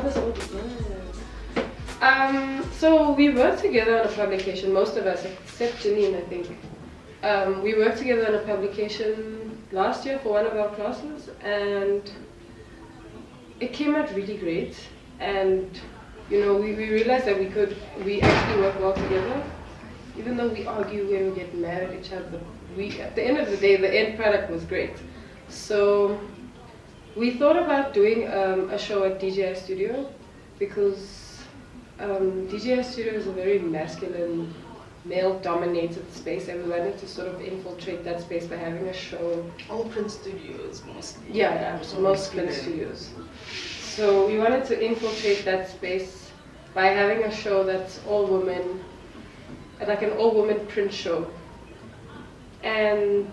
this all so we worked together on a publication, most of us, except Janine, I think. We worked together on a publication last year for one of our classes, and it came out really great. And you know, we realized that we actually work well together, even though we argue when we get mad at each other. At the end of the day, the end product was great. So we thought about doing a show at DJI Studio, because DJI Studio is a very masculine, male-dominated space, and we wanted to sort of infiltrate that space by having a show. All Plinth studios, mostly. Yeah, most Plinth studios. So we wanted to infiltrate that space by having a show that's all women, like an all-woman print show. And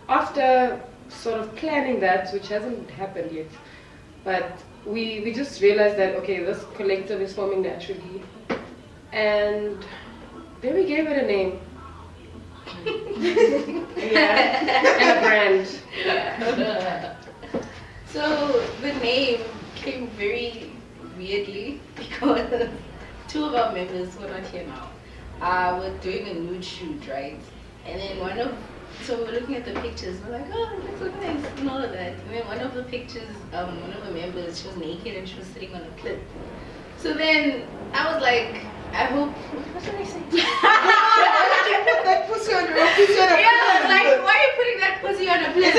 after sort of planning that, which hasn't happened yet, but we just realized that, okay, this collective is forming naturally. And then we gave it a name. Yeah. And a brand. Yeah. So the name came very weirdly because two of our members who are not here now were doing a nude shoot, right? And then so we're looking at the pictures, we're like, oh, that's so nice, and all of that. And then one of the pictures, one of the members, she was naked and she was sitting on a plinth. So then I was like, I hope, what should I say? That pussy on a plinth. Yeah, like, why are you putting that pussy on a plinth?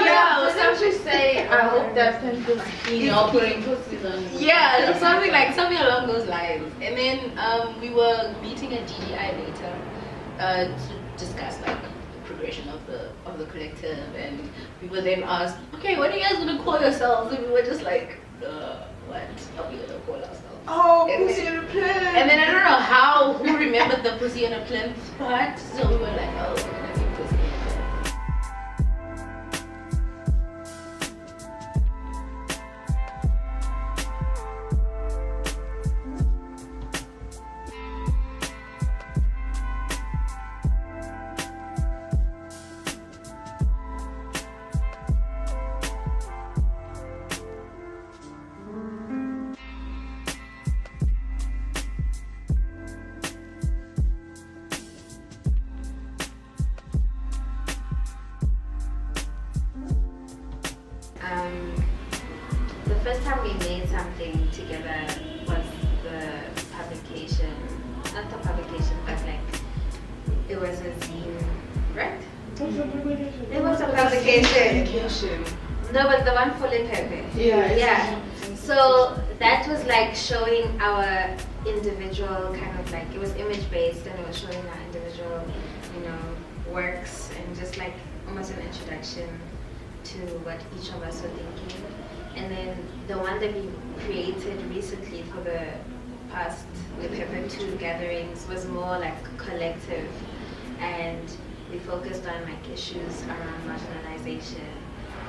Yeah, or something say, I hope that plinth is clean, or putting pussies on it. Yeah, something along those lines. And then we were meeting at DGI later to discuss like progression of the collective, and we were then asked, okay, what are you guys gonna call yourselves? And we were just like, what are we gonna call ourselves? Oh, pussy on a plinth. And then I don't know who remembered the pussy on a plinth part, so we were like, oh, we're gonna do pussy on a plinth. The first time we made something together was the publication, not the publication, but like, it was a zine, right? It was a publication. No, but the one for Lepepe. Yeah. So that was like showing our individual kind of like, it was image based, and it was showing our individual, works, and just like almost an introduction to what each of us were thinking. And then the one that we created recently for the past Pepper 2 gatherings was more like collective, and we focused on like issues around marginalization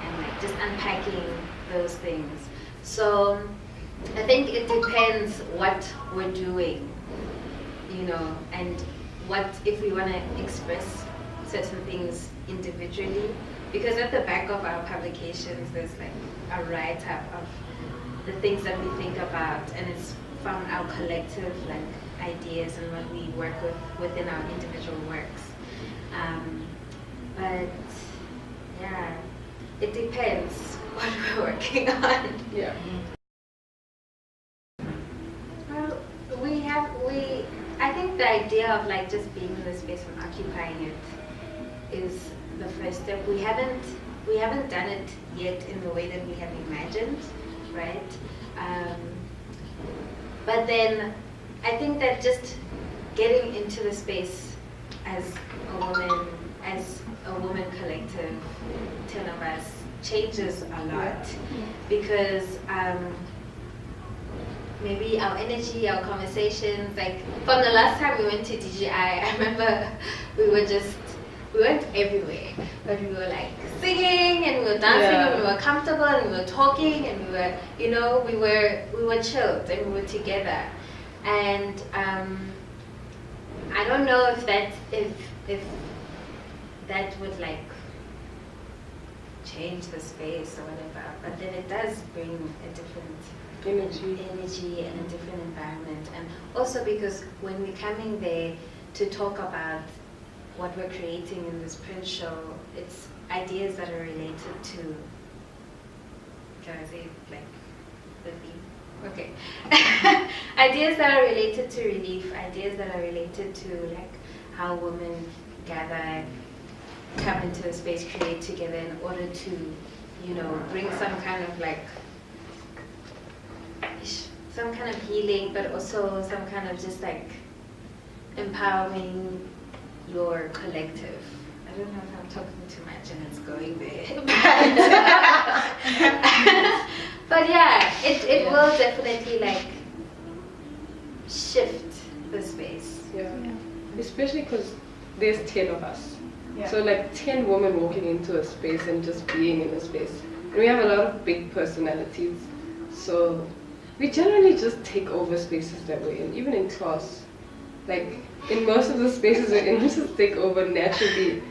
and like just unpacking those things. So I think it depends what we're doing, and what if we want to express certain things individually. Because at the back of our publications, there's like a write-up of the things that we think about, and it's from our collective like ideas and what we work with within our individual works. But yeah, it depends what we're working on. Yeah. Well, I think the idea of like just being in the space and occupying it is the first step. We haven't done it yet in the way that we have imagined, right? But then I think that just getting into the space as a woman collective, 10 of us, changes a lot, because maybe our energy, our conversations, like from the last time we went to DGI, I remember we went everywhere, but we were like singing and we were dancing and we were comfortable and we were talking and we were, we were chilled and we were together. And I don't know if that would like change the space or whatever, but then it does bring a different energy and a different environment. And also because when we're coming there to talk about what we're creating in this print show, it's ideas that are related to, can I say like the theme? Okay. Ideas that are related to relief, ideas that are related to like how women gather, come into a space, create together in order to, you know, bring some kind of like, some kind of healing, but also some kind of just like empowering your collective. I don't know if I'm talking too much and it's going there. But yeah, it will definitely like shift the space. Yeah. Especially because there's 10 of us. Yeah. So like 10 women walking into a space and just being in a space. And we have a lot of big personalities. So we generally just take over spaces that we're in, even in class. Like in most of the spaces we're in, we just take over naturally.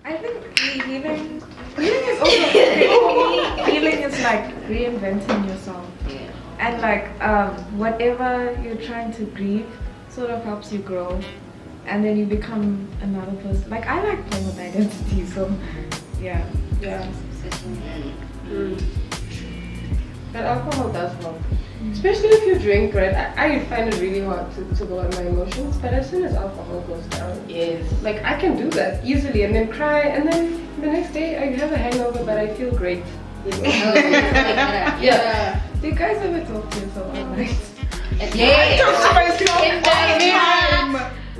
I think healing is also healing is like reinventing yourself. Yeah. And like whatever you're trying to grieve sort of helps you grow, and then you become another person. Like I like playing with identity, so yeah. Yeah. But alcohol does help. Especially if you drink, right? I find it really hard to go on my emotions, but as soon as alcohol goes down, Yes. like I can do that easily and then cry, and then the next day I have a hangover, but I feel great. You know? Yeah. Do you guys ever talk to yourself at night? Yeah.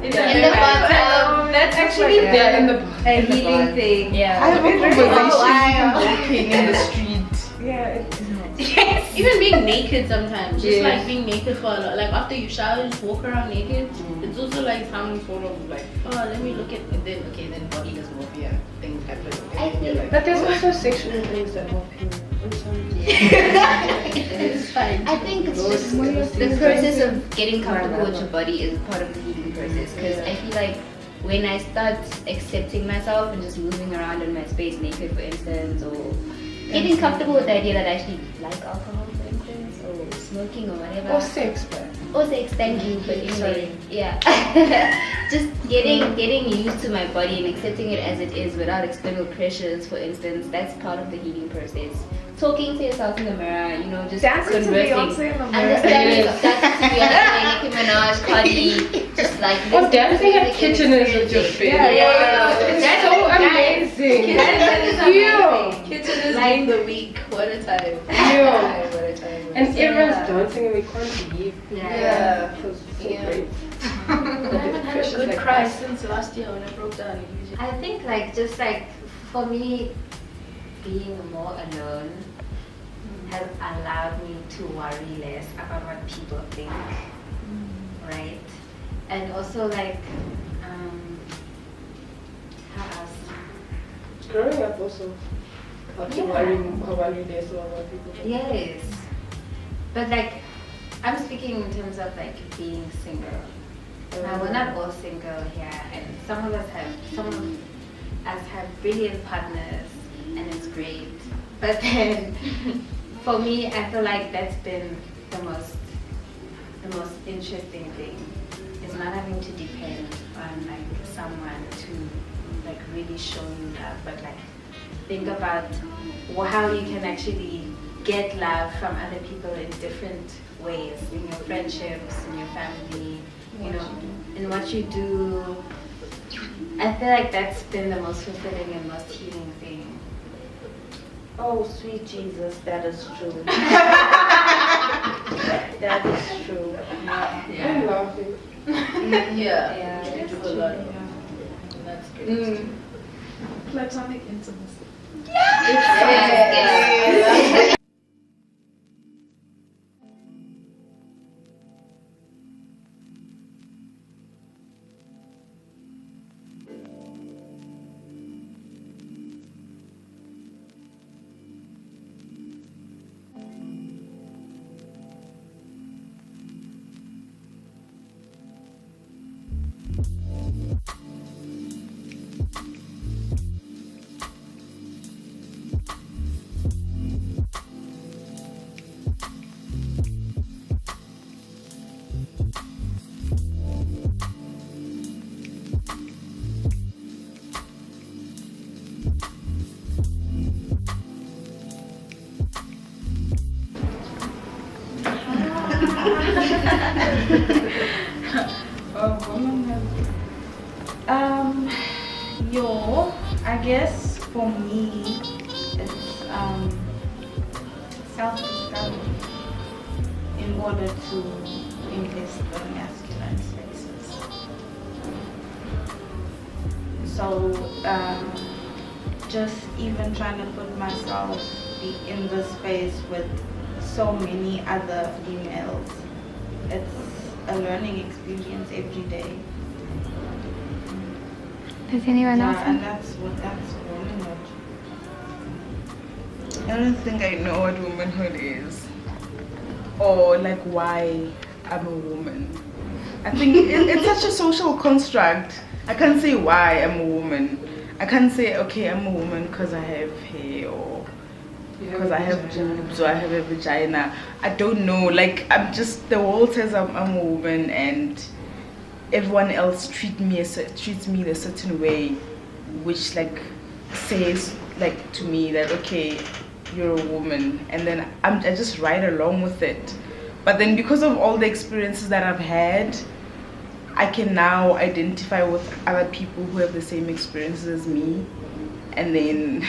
In the bottom. That's actually there in the A healing thing. Yeah. I have a conversation walking in the street. Yeah, it helps. Yes. Even being naked sometimes, just Yes. like being naked for a lot. Like after you shower, just walk around naked. It's also like some sort of like, oh, let me look at, and then okay, then body dysmorphia things happen. I think- But there's also sexual things that help you. It's fine. I think it's Those just things. the process of getting comfortable with your body is part of the healing process. Because I feel like when I start accepting myself and just moving around in my space naked, for instance, or getting comfortable with the idea that I actually like alcohol, for instance, or smoking or whatever. Or sex, but Or sex, thank you, but anyway, Sorry. yeah. Just getting used to my body and accepting it as it is without external pressures, for instance, that's part of the healing process. Talking to yourself in the mirror, you know, just Dancing to conversing. Beyonce in the mirror. Understanding, Yes. dancing to Beyonce, Nicki Minaj, Cardi, just like or listening to dancing at music and kitcheners with your experiencing. favorite. Yeah. It's That's so guys. amazing. That is amazing. Kitchen is Like- like the week. What a time. Yeah. What a time. And Yeah. everyone's dancing and we can't leave. Yeah. It was so Yeah. great. I haven't had a Precious good like cry that. since last year when I broke down. I think like just like for me, being more alone has allowed me to worry less about what people think, right? And also like, how else? Growing up also helped you Yeah. worry less about what people think. Yes, but like I'm speaking in terms of like being single. Now we're not all single here, and some of us have brilliant partners, and it's great. But then, for me, I feel like that's been the most interesting thing, is not having to depend on like someone to like really show you love, but like think about how you can actually get love from other people in different ways, in your friendships, in your family, you know, in what you do, I feel like that's been the most fulfilling and most healing thing. Oh, sweet Jesus, that is true. That is true. I'm laughing. Yeah. You do a lot. That's great. Platonic intimacy. Yes. I guess for me, it's self-discovery in order to invest the masculine spaces. So just even trying to put myself in the space with so many other females, it's a learning experience every day. Does anyone else? And that's womanhood. I don't think I know what womanhood is, or like why I'm a woman. I think it's such a social construct. I can't say why I'm a woman. I can't say, okay, I'm a woman because I have hair, or because I have boobs, or I have a vagina. I don't know. Like, I'm just, the world says I'm a woman, and everyone else treats me in a certain way, which like says like to me that, okay, you're a woman, and then I just ride along with it. But then because of all the experiences that I've had, I can now identify with other people who have the same experiences as me, and then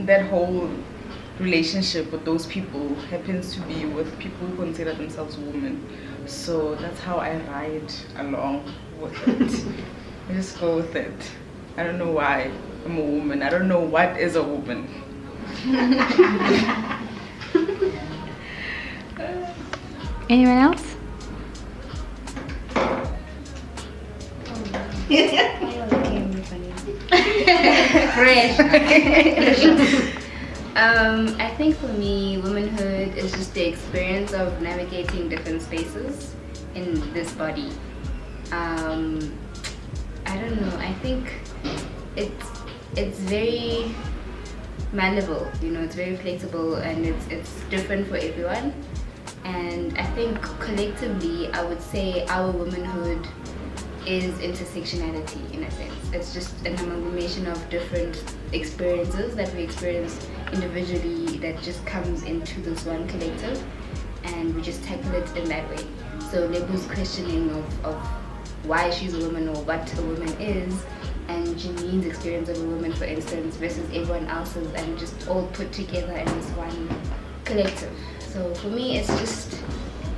that whole relationship with those people happens to be with people who consider themselves women. So that's how I ride along with it. I just go with it. I don't know why I'm a woman. I don't know what is a woman. Anyone else? Fresh. I think for me, womanhood is just the experience of navigating different spaces in this body. I don't know. I think it's very malleable. You know, it's very flexible, and it's different for everyone. And I think collectively, I would say our womanhood is intersectionality in a sense. It's just an amalgamation of different experiences that we experience individually that just comes into this one collective, and we just tackle it in that way. So Lebu's questioning of why she's a woman or what a woman is, and Janine's experience of a woman, for instance, versus everyone else's, and just all put together in this one collective. So for me, it's just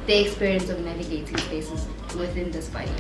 the experience of navigating spaces within this body.